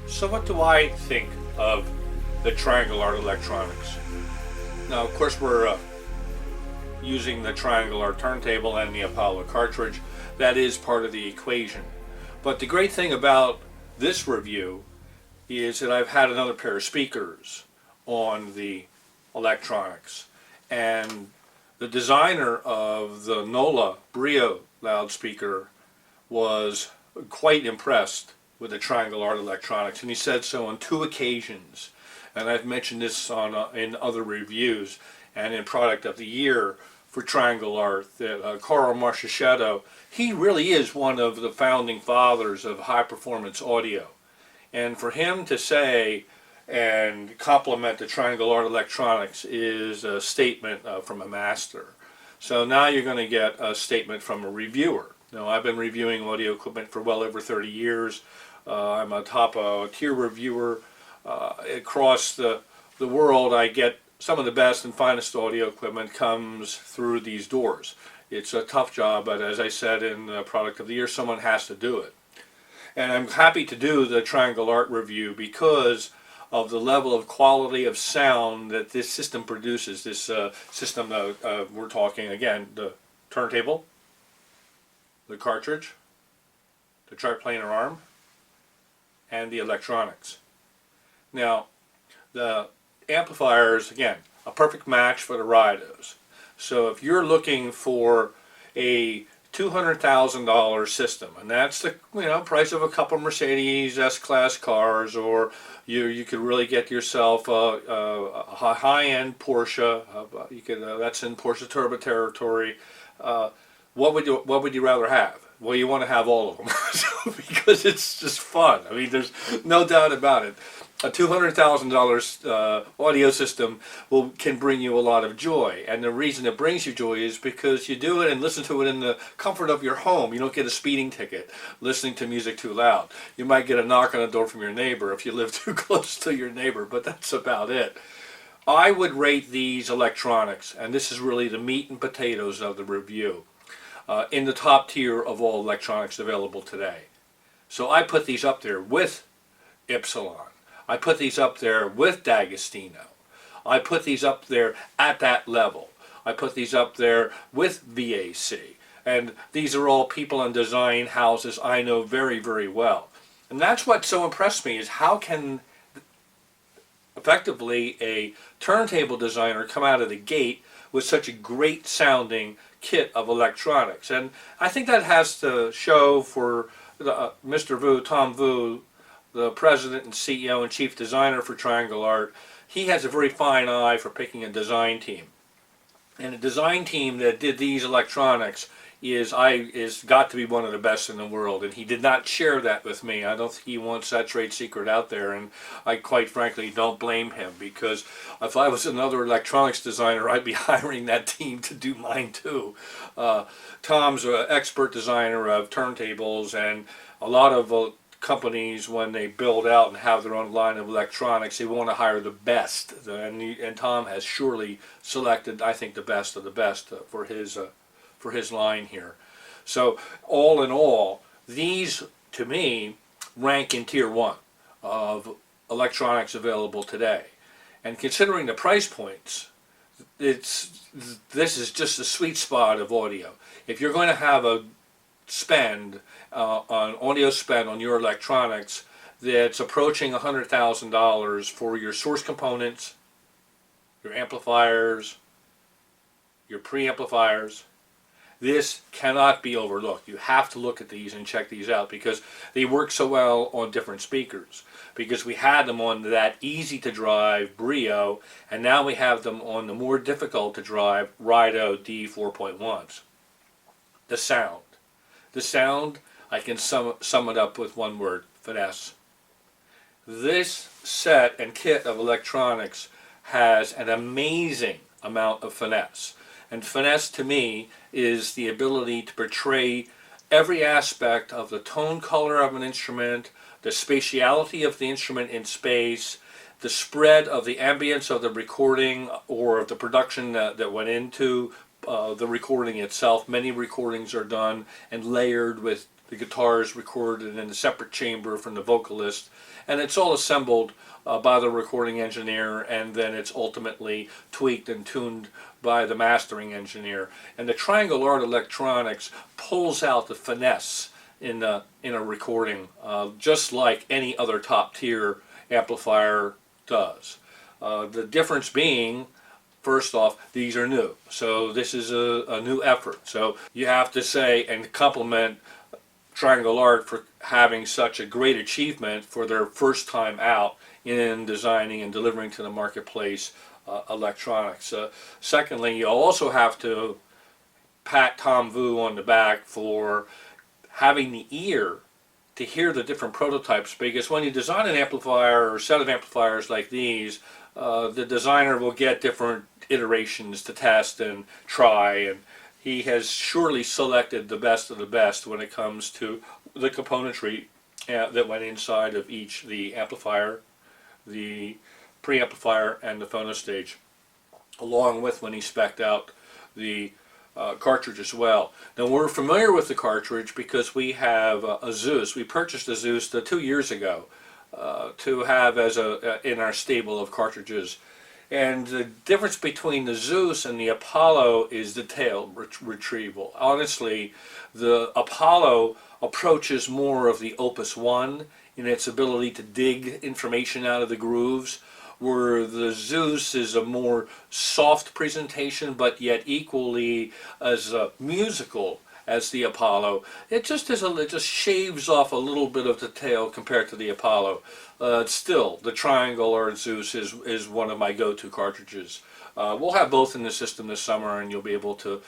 So what do I think of the Triangle Art electronics? Now, of course, we're using the Triangle Art turntable and the Apollo cartridge. That is part of the equation. But the great thing about this review is that I've had another pair of speakers on the electronics. And the designer of the NOLA Brio loudspeaker was quite impressed with the Triangle Art electronics, and he said so on 2 occasions. And I've mentioned this in other reviews and in Product of the Year for Triangle Art, that Carl Marcheshetto, he really is one of the founding fathers of high-performance audio. And for him to say and compliment the Triangle Art electronics is a statement from a master. So now you're going to get a statement from a reviewer. Now, I've been reviewing audio equipment for well over 30 years. I'm a top tier reviewer across the world. I get some of the best and finest audio equipment comes through these doors. It's a tough job, but as I said in the Product of the Year, someone has to do it. And I'm happy to do the Triangle Art review because of the level of quality of sound that this system produces. This system, we're talking again, the turntable, the cartridge, the triplanar arm, and the electronics. Now, the amplifiers, again, a perfect match for the Ridos. So if you're looking for a $200,000 system, and that's the price of a couple Mercedes S-Class cars, or you could really get yourself a high-end Porsche. You could that's in Porsche Turbo territory. What would you rather have? Well, you want to have all of them because it's just fun. I mean, there's no doubt about it. A $200,000 audio system can bring you a lot of joy, and the reason it brings you joy is because you do it and listen to it in the comfort of your home. You don't get a speeding ticket listening to music too loud. You might get a knock on the door from your neighbor if you live too close to your neighbor, but that's about it. I would rate these electronics, and this is really the meat and potatoes of the review, in the top tier of all electronics available today. So I put these up there with Ypsilon. I put these up there with D'Agostino. I put these up there at that level. I put these up there with VAC. And these are all people in design houses I know very, very well. And that's what so impressed me, is how can effectively a turntable designer come out of the gate with such a great sounding kit of electronics. And I think that has to show for Mr. Vu, Tom Vu, the president and CEO and chief designer for Triangle Art. He has a very fine eye for picking a design team. And a design team that did these electronics is got to be one of the best in the world, and he did not share that with me. I don't think he wants that trade secret out there, and I quite frankly don't blame him, because if I was another electronics designer, I'd be hiring that team to do mine too. Tom's an expert designer of turntables, and a lot of companies, when they build out and have their own line of electronics, they want to hire the best, and Tom has surely selected, I think, the best of the best for his line here. So all in all, these to me rank in tier 1 of electronics available today. And considering the price points, this is just a sweet spot of audio. If you're going to have a audio spend on your electronics that's approaching $100,000 for your source components, your amplifiers, your preamplifiers, this cannot be overlooked. You have to look at these and check these out, because they work so well on different speakers. Because we had them on that easy to drive Brio, and now we have them on the more difficult to drive Rido D4.1s. The sound. The sound, I can sum it up with one word: finesse. This set and kit of electronics has an amazing amount of finesse. And finesse to me is the ability to portray every aspect of the tone color of an instrument, the spatiality of the instrument in space, the spread of the ambience of the recording or of the production that went into the recording itself. Many recordings are done and layered with The guitar is recorded in a separate chamber from the vocalist, and it's all assembled by the recording engineer, and then it's ultimately tweaked and tuned by the mastering engineer. And the Triangle Art Electronics pulls out the finesse in a recording, just like any other top tier amplifier does. The difference being, first off, these are new. So this is a new effort. So you have to say and compliment Triangle Art for having such a great achievement for their first time out in designing and delivering to the marketplace electronics. Secondly, you also have to pat Tom Vu on the back for having the ear to hear the different prototypes, because when you design an amplifier or set of amplifiers like these, the designer will get different iterations to test and try, and he has surely selected the best of the best when it comes to the componentry that went inside of each, the amplifier, the preamplifier, and the phono stage, along with when he spec'd out the cartridge as well. Now, we're familiar with the cartridge because we have a Zeus. We purchased a Zeus 2 years ago to have as in our stable of cartridges. And the difference between the Zeus and the Apollo is the tail retrieval. Honestly, the Apollo approaches more of the Opus 1 in its ability to dig information out of the grooves, where the Zeus is a more soft presentation, but yet equally as musical as the Apollo. It just shaves off a little bit of the tail compared to the Apollo. Still, the Triangle Art Zeus is one of my go-to cartridges. We'll have both in the system this summer, and you'll be able to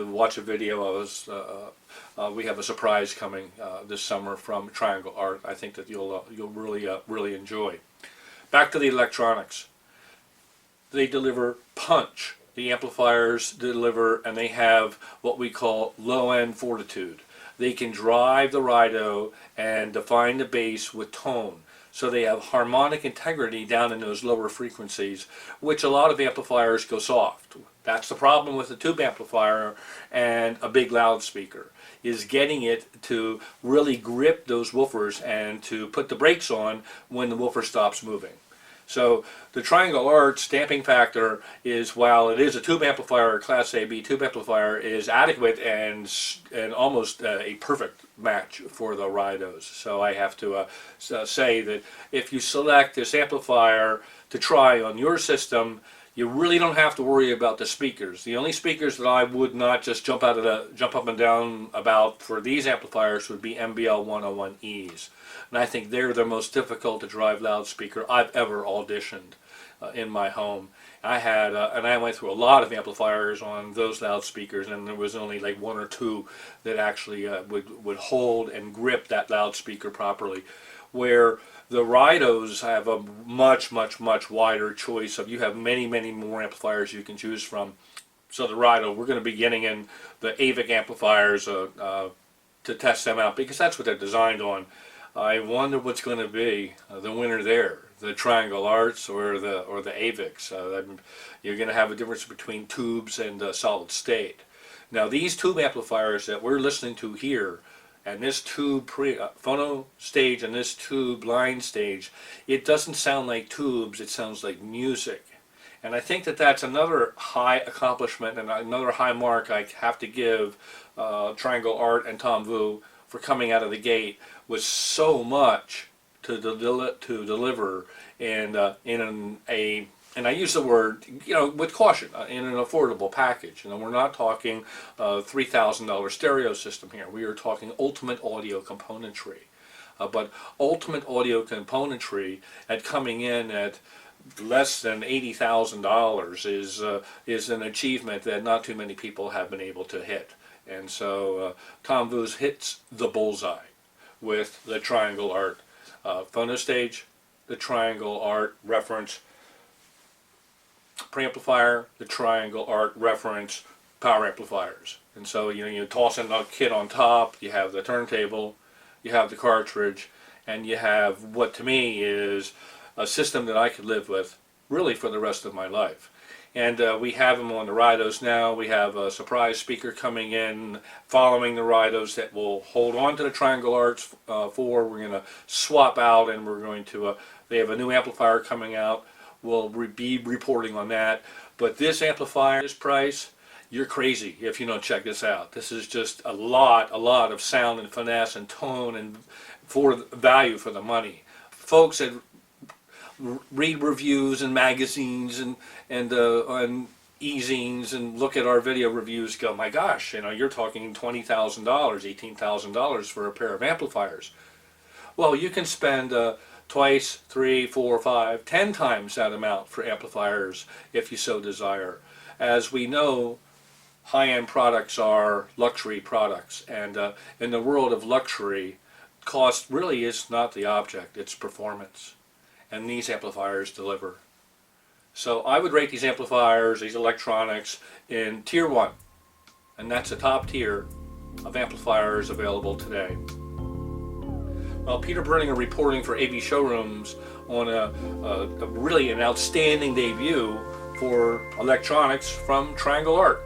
watch a video of us. We have a surprise coming this summer from Triangle Art. I think that you'll really enjoy. Back to the electronics. They deliver punch. The amplifiers deliver, and they have what we call low-end fortitude. They can drive the Rido and define the bass with tone. So they have harmonic integrity down in those lower frequencies, which a lot of amplifiers go soft. That's the problem with a tube amplifier and a big loudspeaker, is getting it to really grip those woofers and to put the brakes on when the woofer stops moving. So the Triangle Art stamping factor is, while it is a tube amplifier, a Class AB tube amplifier, is adequate and almost a perfect match for the Ridos. So I have to say that if you select this amplifier to try on your system, you really don't have to worry about the speakers. The only speakers that I would not just jump up and down about for these amplifiers would be MBL 101Es. And I think they're the most difficult to drive loudspeaker I've ever auditioned in my home. I had, and I went through a lot of amplifiers on those loudspeakers, and there was only like 1 or 2 that actually would hold and grip that loudspeaker properly. Where the Ridos have a much wider choice of, you have many more amplifiers you can choose from. So the Rido, we're going to be getting in the AVIC amplifiers to test them out, because that's what they're designed on. I wonder what's going to be the winner there, the Triangle Arts or the AVICs. You're going to have a difference between tubes and solid state. Now, these tube amplifiers that we're listening to here, and this tube phono stage and this tube line stage, it doesn't sound like tubes, it sounds like music. And I think that that's another high accomplishment and another high mark I have to give Triangle Art and Tom Vu for coming out of the gate with so much to deliver, and and I use the word, with caution, in an affordable package. We're not talking $3,000 stereo system here. We are talking ultimate audio componentry. But ultimate audio componentry at coming in at less than $80,000 is an achievement that not too many people have been able to hit. And so Tom Vu's hits the bullseye with the Triangle Art phono stage, the Triangle Art reference preamplifier, the Triangle Art reference power amplifiers. And so you toss in a kit on top, you have the turntable, you have the cartridge, and you have what to me is a system that I could live with really for the rest of my life. And we have them on the Ridos now. We have a surprise speaker coming in following the Ridos that will hold on to the Triangle Arts 4. We're going to swap out, and we're going to, they have a new amplifier coming out. We'll be reporting on that. But this amplifier, this price, you're crazy if you don't check this out. This is just a lot of sound and finesse and tone and for value for the money. Folks that read reviews and magazines and e-zines and look at our video reviews go, my gosh, you know, you're talking $20,000, $18,000 for a pair of amplifiers. Well, you can spend twice, 3, 4, 5, 10 times that amount for amplifiers if you so desire. As we know, high-end products are luxury products, and in the world of luxury, cost really is not the object, it's performance. And these amplifiers deliver. So I would rate these amplifiers, these electronics, in tier 1. And that's the top tier of amplifiers available today. Well, Peter Berninger reporting for AV Showrooms on a really an outstanding debut for electronics from Triangle Art.